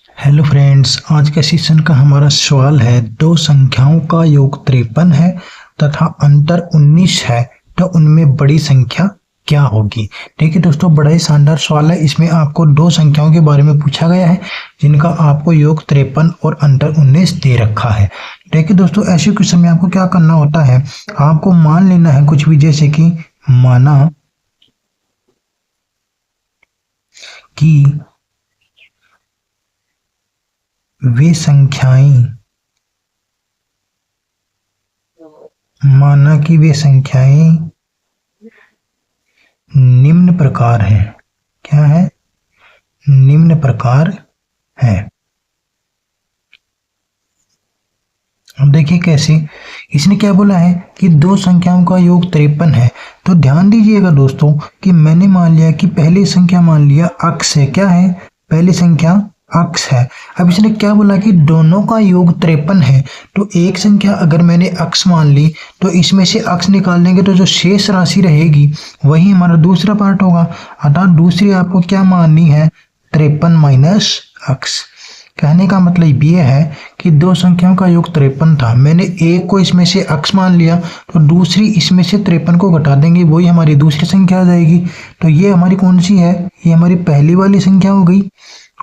Hello friends, आज के session का हमारा सवाल है दो संख्याओं का योग 53 है तथा अंतर 19 है, तो उनमें बड़ी संख्या क्या होगी। देखिए दोस्तों, बड़ा ही शानदार सवाल है। इसमें आपको दो संख्याओं के बारे में पूछा गया है जिनका आपको योग 53 और अंतर 19 दे रखा है। देखिए दोस्तों, ऐसे क्वेश्चन में आपको क्या करना होता है, आपको मान लेना है कुछ भी, जैसे कि माना कि वे संख्याएं निम्न प्रकार हैं। क्या है? निम्न प्रकार है। अब देखिए कैसे, इसने क्या बोला है कि दो संख्याओं का योग 53 है। तो ध्यान दीजिएगा दोस्तों कि मैंने मान लिया कि पहली संख्या मान लिया अक्स है। क्या है? पहली संख्या अक्स है। अब इसने क्या बोला कि दोनों का योग 53 है। तो एक संख्या अगर मैंने अक्स मान ली तो इसमें से अक्स निकाल देंगे तो जो शेष राशि रहेगी वही हमारा दूसरा पार्ट होगा। अर्थात दूसरी आपको क्या माननी है? 53 माइनस अक्स। कहने का मतलब ये है कि दो संख्याओं का योग 53 था, मैंने एक को इसमें से अक्स मान लिया तो दूसरी इसमें से 53 को घटा देंगे, वही हमारी दूसरी संख्या आ जाएगी। तो ये हमारी कौन सी है? ये हमारी पहली वाली संख्या हो गई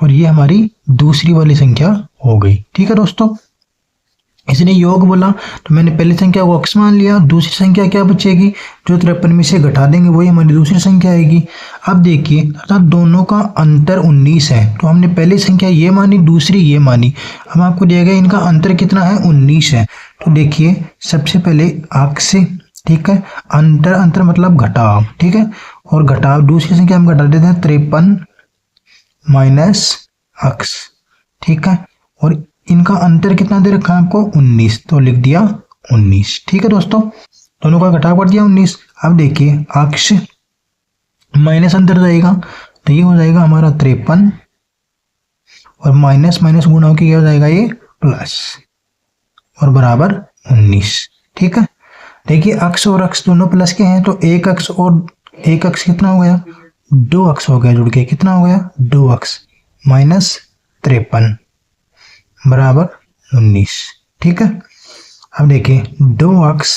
और ये हमारी दूसरी वाली संख्या हो गई। ठीक है दोस्तों, इसने योग बोला तो मैंने पहली संख्या को अक्स मान लिया, दूसरी संख्या क्या बचेगी? जो 53 में से घटा देंगे वही हमारी दूसरी संख्या आएगी। अब देखिए, अर्थात दोनों का अंतर 19 है। तो हमने पहली संख्या ये मानी, दूसरी ये मानी। अब आपको दिया गया इनका अंतर कितना है? 19 है। तो देखिए सबसे पहले अक्स से, ठीक है, अंतर मतलब घटाव, ठीक है, और घटाव दूसरी संख्या हम घटा देते हैं 53 माइनस अक्स, ठीक है, और इनका अंतर कितना दे रखा है आपको? 19, तो लिख दिया 19। ठीक है दोस्तों, दोनों का घटाव कर दिया 19। अब देखिए अक्स माइनस अंतर जाएगा तो ये हो जाएगा हमारा 53 और माइनस माइनस गुणा होकर क्या हो जाएगा? ये प्लस और बराबर 19। ठीक है, देखिए अक्स और अक्स दोनों प्लस के हैं तो एक अक्स और एक अक्स कितना हो गया? 2 अक्स हो गया जुड़ के। कितना हो गया? 2 अक्स माइनस 53 बराबर 19। ठीक है, अब देखिए 2 अक्स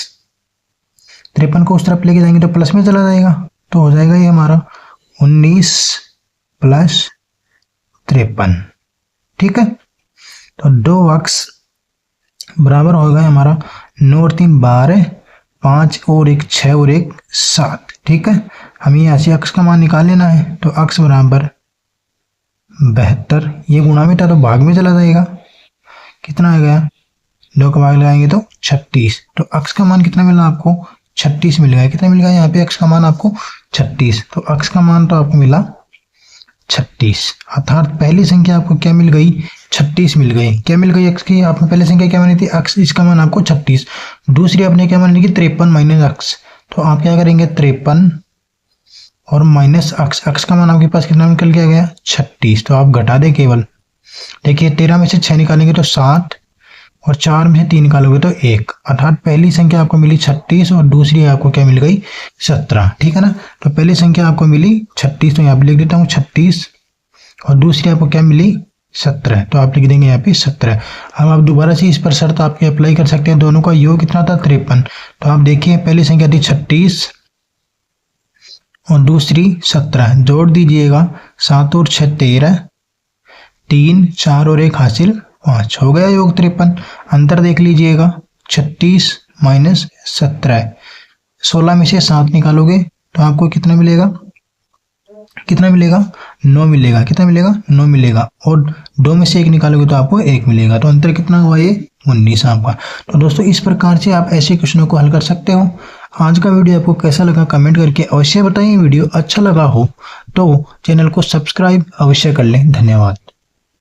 53 को उस तरफ लेके जाएंगे तो प्लस में चला जाएगा, तो हो जाएगा ये हमारा 19 प्लस 53। ठीक है, तो 2 अक्स बराबर होगा हमारा 9 और 3 12, 5 और 1 6 और 1 7। ठीक है, हमें यहाँ से अक्स का मान निकाल लेना है। तो अक्स बराबर 72, ये गुणा में था तो भाग में चला जाएगा। कितना आ गया? 2 का भाग लगाएंगे तो 36। तो अक्स का मान कितना मिला आपको? 36 मिल गया। कितना मिल गया यहाँ पे? अक्स का मान आपको 36। तो अक्स का मान तो आपको मिला 36। अर्थात पहली संख्या आपको क्या मिल गई? 36 मिल गई। क्या मिल गई अक्स की? आपने पहली संख्या क्या मानी थी? अक्स, इसका मान आपको 36। दूसरी आपने क्या मानी थी? 53 माइनस अक्स। तो आप क्या करेंगे? 53 और माइनस अक्स, अक्स का मान आपके पास कितना निकल के आ गया? 36। तो आप घटा दे केवल। देखिए 13 में से 6 निकालेंगे तो 7 और 4 में से 3 निकालोगे तो 1। अर्थात पहली संख्या आपको मिली 36 और दूसरी आपको क्या मिल गई? 17। ठीक है ना, तो पहली संख्या आपको मिली 36, तो यहाँ पे लिख देता हूँ 36, और दूसरी आपको क्या मिली? 17, तो आप लिख देंगे यहाँ पे 17। अब आप दोबारा से इस पर शर्त आपके अप्लाई कर सकते हैं। दोनों का योग कितना था? 53। तो आप देखिए पहली संख्या थी 36 और दूसरी 17, जोड़ दीजिएगा 7 और 6 13, 3 4 और 1 हासिल 5, हो गया योग 53। अंतर देख लीजिएगा 36 माइनस 17, 16 में से 7 निकालोगे तो आपको कितना मिलेगा? कितना मिलेगा? 9 मिलेगा। कितना मिलेगा? 9 मिलेगा। और 2 में से 1 निकालोगे तो आपको 1 मिलेगा। तो अंतर कितना हुआ? ये 19 आपका। तो दोस्तों इस प्रकार से आप ऐसे क्वेश्चनों को हल कर सकते हो। आज का वीडियो आपको कैसा लगा कमेंट करके अवश्य बताइए। वीडियो अच्छा लगा हो तो चैनल को सब्सक्राइब अवश्य कर लें। धन्यवाद।